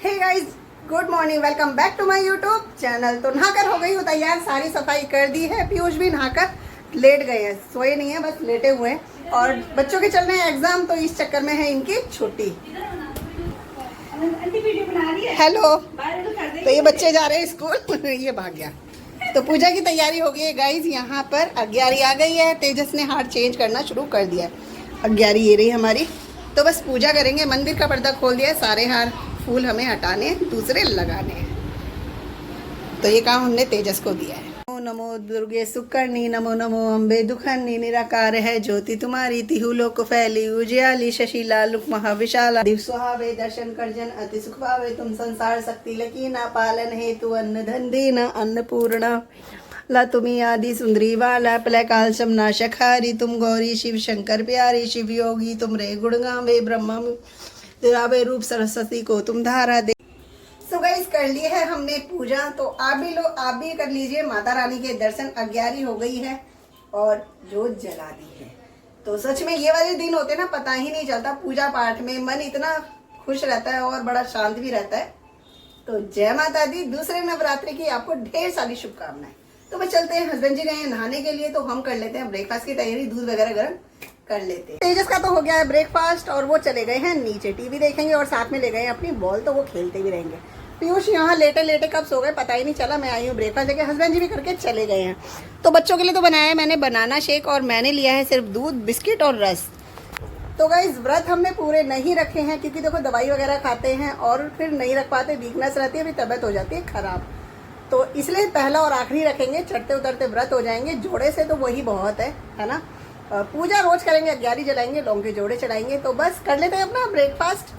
Hey guys, good morning, welcome back to my YouTube channel. तो नहाकर हो गई हूँ तैयार, सारी सफाई कर दी है। पीयूष भी नहाकर लेट गए हैं, सोए नहीं है, बस लेटे हुए हैं। और बच्चों के चल रहे हैं एग्जाम, तो इस चक्कर में है इनकी छुट्टी। हेलो, तो ये बच्चे जा रहे हैं स्कूल ये भाग गया। तो पूजा की तैयारी हो गई है गाइज। यहाँ पर अग्यारी आ गई है, तेजस ने हार चेंज करना शुरू कर दिया है। अग्यारी ये रही हमारी, तो बस पूजा करेंगे। मंदिर का पर्दा खोल दिया है, सारे हार फूल हमें हटाने, दूसरे लगाने हैं। तो ये काम हमने तेजस को दिया है। नमो नमो दुर्गे सुकर्णी, नमो नमो अम्बे दुखन्नी, निराकार है ज्योति तुम्हारी, तिहु लोक फैली उजियाली, शशिला लुक महाविशाला, दिव सुहावे दर्शन करजन अति सुख पावे, तुम संसार शक्ति लकीना, पालन हेतु अन्न धन देना, अन्नपूर्णा ला तुम्ही आदि सुंदरी वाला, प्रलय काल शमना शखारी, तुम गौरी शिव शंकर प्यारी, शिव योगी तुम रे गुणगावे, ब्रह्मा तेरावे रूप सरस्वती को तुम धारा दे। सो गाइस, कर लिए है हमने पूजा, तो आप भी कर लीजिए माता रानी के दर्शन। अग्यारी हो गई है और जोत जला दी है। तो सच में ये वाले दिन होते ना, पता ही नहीं चलता। पूजा पाठ में मन इतना खुश रहता है और बड़ा शांत भी रहता है। तो जय माता दी, दूसरे नवरात्रि की आपको ढेर सारी शुभकामनाएं। तो बस चलते हैं, हस्बैंड जी गए हैं नहाने के लिए, तो हम कर लेते हैं ब्रेकफास्ट की तैयारी, दूध वगैरह गर्म कर लेते हैं। तेजस का तो हो गया है ब्रेकफास्ट और वो चले गए हैं नीचे, टीवी देखेंगे और साथ में ले गए अपनी बॉल, तो वो खेलते भी रहेंगे। पीयूष यहाँ लेटे लेटे कब सो गए पता ही नहीं चला। मैं आई हूँ ब्रेकफास्ट लेके, हस्बैंड जी भी करके चले गए हैं। तो बच्चों के लिए तो बनाया है मैंने बनाना शेक, और मैंने लिया है सिर्फ दूध, बिस्किट और रस। तो गाइस, व्रत हमने पूरे नहीं रखे हैं, क्योंकि देखो दवाई वगैरह खाते हैं और फिर नहीं रख पाते, वीकनेस रहती है, फिर तबीयत हो जाती है खराब। तो इसलिए पहला और आखिरी रखेंगे, चढ़ते उतरते व्रत हो जाएंगे। जोड़े से तो वही बहुत है ना। पूजा रोज करेंगे, अग्यारी जलाएंगे, लौंग के जोड़े चढ़ाएंगे। तो बस कर लेते हैं अपना ब्रेकफास्ट,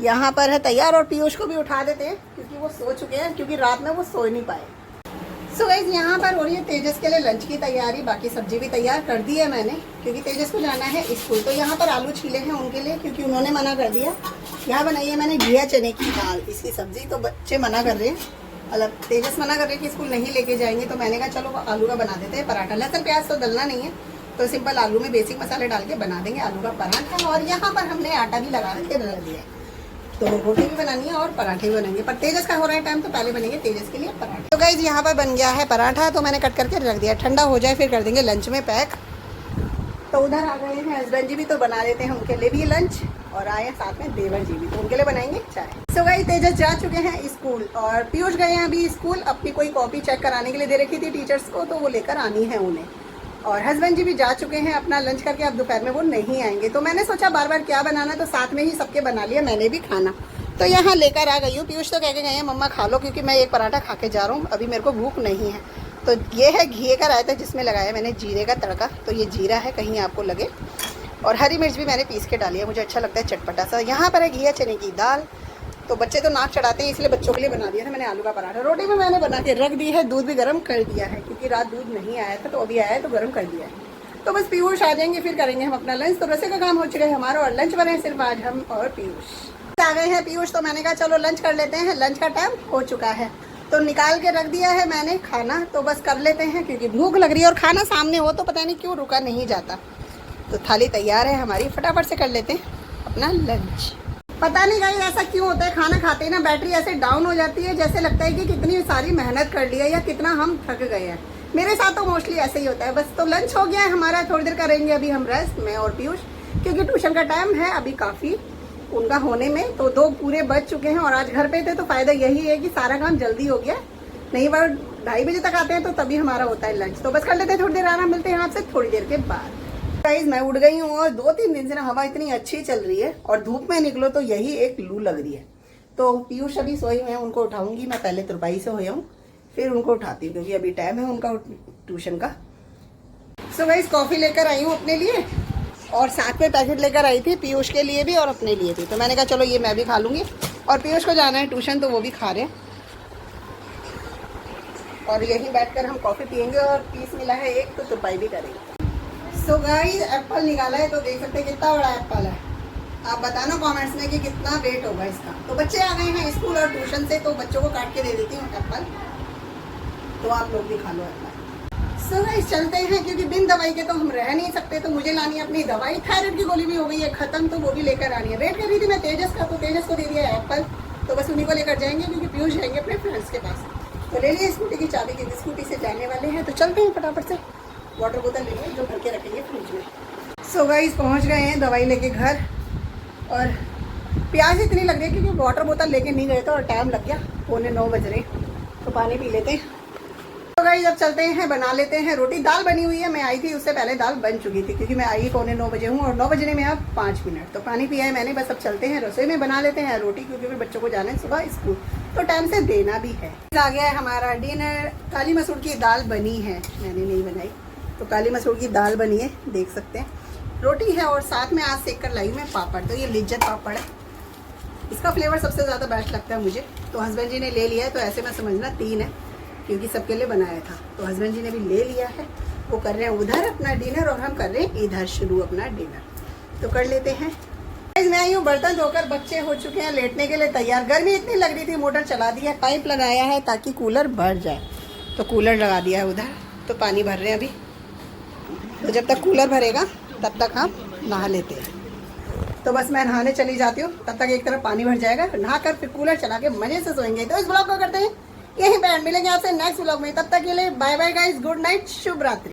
यहाँ पर है तैयार। और पीयूष को भी उठा देते हैं क्योंकि वो सो चुके हैं, क्योंकि रात में वो सो नहीं पाए। सो गाइस, यहाँ पर हो रही है तेजस के लिए लंच की तैयारी। बाकी सब्जी भी तैयार कर दी है मैंने, क्योंकि तेजस को जाना है स्कूल। तो यहाँ पर आलू छीले हैं उनके लिए, क्योंकि उन्होंने मना कर दिया। यहाँ बनाई है मैंने घिया चने की दाल, इसकी सब्जी। तो बच्चे मना कर रहे हैं, मतलब तेजस मना कर रहे हैं कि स्कूल नहीं लेके जाएंगे। तो मैंने कहा चलो आलू का बना देते हैं पराठा। लहसुन प्याज तो डलना नहीं है, तो सिंपल आलू में बेसिक मसाले डाल के बना देंगे आलू का पराठा। और यहाँ पर हमने आटा भी लगा के रख दिया है, तो रोटी भी बनानी है और पराठे भी बनेंगे। पर तेजस का हो रहा है टाइम, तो पहले बनेंगे तेजस के लिए पराठे। तो गाइस, यहाँ पर बन गया है पराठा, तो मैंने कट करके रख दिया, ठंडा हो जाए फिर कर देंगे लंच में पैक। तो उधर आ गए हैं हस्बैंड जी भी, तो बना लेते हैं उनके लिए भी लंच। और आए साथ में देवर जी भी, तो उनके लिए बनाएंगे चाय। सो गाइस, तेजस जा चुके हैं स्कूल और पीयूष गए हैं अभी स्कूल। अपनी कोई कॉपी चेक कराने के लिए दे रखी थी टीचर्स को, तो वो लेकर आनी है उन्हें। और हस्बैंड जी भी जा चुके हैं अपना लंच करके, अब दोपहर में वो नहीं आएंगे। तो मैंने सोचा बार बार क्या बनाना, तो साथ में ही सबके बना लिया मैंने भी खाना। तो यहाँ लेकर आ गई हूँ। पीयूष तो कह के गए हैं मम्मा खा लो, क्योंकि मैं एक पराठा खा के जा रहा हूँ, अभी मेरे को भूख नहीं है। तो ये है घी का रायता, जिसमें लगाया मैंने जीरे का तड़का। तो ये जीरा है, कहीं आपको लगे। और हरी मिर्च भी मैंने पीस के डाली है, मुझे अच्छा लगता है चटपटा सा। यहाँ पर है घिया चने की दाल। तो बच्चे तो नाक चढ़ाते हैं, इसलिए बच्चों के लिए बना दिया था मैंने आलू का पराठा। रोटी भी मैंने बना के रख दी है, दूध भी गर्म कर दिया है, क्योंकि रात दूध नहीं आया था, तो अभी आया है तो गर्म कर दिया है। तो बस पीयूष आ जाएंगे, फिर करेंगे हम अपना लंच। तो रसोई का काम हो चुका है हमारा, और लंच बने सिर्फ आज हम और पीयूष। आ गए हैं पीयूष, तो मैंने कहा चलो लंच कर लेते हैं, लंच का टाइम हो चुका है। तो निकाल के रख दिया है मैंने खाना, तो बस कर लेते हैं, क्योंकि भूख लग रही है। और खाना सामने हो तो पता नहीं क्यों रुका नहीं जाता। तो थाली तैयार है हमारी, फटाफट से कर लेते हैं अपना लंच। पता नहीं गाइस ऐसा क्यों होता है, खाना खाते ही ना बैटरी ऐसे डाउन हो जाती है, जैसे लगता है कि कितनी सारी मेहनत कर ली है या कितना हम थक गए हैं। मेरे साथ तो मोस्टली ऐसे ही होता है। बस तो लंच हो गया है हमारा, थोड़ी देर करेंगे अभी हम रेस्ट, मैं और पीयूष, क्योंकि ट्यूशन का टाइम है अभी काफ़ी उनका होने में। तो 2 पूरे बज चुके हैं, और आज घर पे थे, तो फायदा यही है कि सारा काम जल्दी हो गया। नहीं बार 2:30 बजे तक आते हैं, तो तभी हमारा होता है लंच। तो बस कर लेते हैं, थोड़ी देर आराम, मिलते हैं आपसे थोड़ी देर के बाद। गाइस, मैं उठ गई हूँ, और 2-3 दिन से ना हवा इतनी अच्छी चल रही है, और धूप में निकलो तो यही एक लू लग रही है। तो पीयूष अभी सोए हुए हैं, उनको उठाऊंगी मैं। पहले तुरपाई से होया हूँ, फिर उनको उठाती हूँ, क्योंकि अभी टाइम है उनका ट्यूशन का। सो गाइस, कॉफी लेकर आई हूँ अपने लिए, और साथ में पैकेट लेकर आई थी पीयूष के लिए भी और अपने लिए भी। तो मैंने कहा चलो ये मैं भी खा लूँगी, और पीयूष को जाना है ट्यूशन, तो वो भी खा रहे हैं। और यहीं बैठकर हम कॉफ़ी पियेंगे, और पीस मिला है एक, तो तुरपाई भी करेंगे। सो गाइस, एप्पल निकाला है, तो देख सकते हैं कितना बड़ा एप्पल है। आप बताना कमेंट्स में कि कितना वेट होगा इसका। तो बच्चे आ गए हैं स्कूल और ट्यूशन से, तो बच्चों को काट के दे देती हूँ एप्पल, तो आप लोग भी खा लो एप्पल। सो गाइस, चलते हैं, क्योंकि बिन दवाई के तो हम रह नहीं सकते। तो मुझे लानी है अपनी दवाई, थायराइड की गोली भी हो गई है खत्म, तो वो भी लेकर आनी है। वेट कर रही थी मैं तेजस का, तो तेजस को दे दिया एप्पल, तो बस उन्हीं को लेकर जाएंगे क्योंकि पीयूष जाएंगे अपने फ्रेंड्स के पास। तो ले लिए स्कूटी की चाबी, क्योंकि स्कूटी से जाने वाले हैं। तो चलते हैं फटाफट से, वाटर बोतल लेंगे जो भर के रखेंगे फ्रिज में। सो गाइस पहुंच गए हैं दवाई लेके घर, और प्यास इतनी लग रही है क्योंकि वाटर बोतल लेके नहीं गए थे और टाइम लग गया, 8:45 बज रहे, तो पानी पी लेते हैं। तो गाइस अब चलते हैं, बना लेते हैं रोटी। दाल बनी हुई है, मैं आई थी उससे पहले दाल बन चुकी थी क्योंकि मैं आई 8:45 बजे हूँ और 9 बजने में अब 5 मिनट। तो पानी पिया है मैंने, बस अब चलते हैं रसोई में बना लेते हैं रोटी, क्योंकि फिर बच्चों को जाना है सुबह स्कूल, तो टाइम से देना भी है। आ गया है हमारा डिनर। काली मसूर की दाल बनी है, मैंने नहीं बनाई, तो काली मसूर की दाल बनी है, देख सकते हैं। रोटी है और साथ में आज सेक कर लाई मैं पापड़, तो ये लिज्जत पापड़ है, इसका फ्लेवर सबसे ज़्यादा बेस्ट लगता है मुझे। तो हस्बैंड जी ने ले लिया है, तो ऐसे में समझना 3 है क्योंकि सबके लिए बनाया था। तो हस्बैंड जी ने भी ले लिया है, वो कर रहे हैं उधर अपना डिनर और हम कर रहे हैं इधर शुरू अपना डिनर। तो कर लेते हैं। मैं आई हूँ बर्तन धोकर, बच्चे हो चुके हैं लेटने के लिए तैयार। गर्मी इतनी लग रही थी, मोटर चला दिया, पाइप लगाया है ताकि कूलर भर जाए, तो कूलर लगा दिया है उधर, तो पानी भर रहे हैं अभी। तो जब तक कूलर भरेगा तब तक हम नहा लेते हैं। तो बस मैं नहाने चली जाती हूँ, तब तक एक तरफ पानी भर जाएगा, नहा कर फिर कूलर चला के मजे से सोएंगे। तो इस ब्लॉग को करते हैं यही बैंड, मिलेंगे आपसे नेक्स्ट ब्लॉग में, तब तक के लिए bye bye guys, good night, शुभ रात्रि।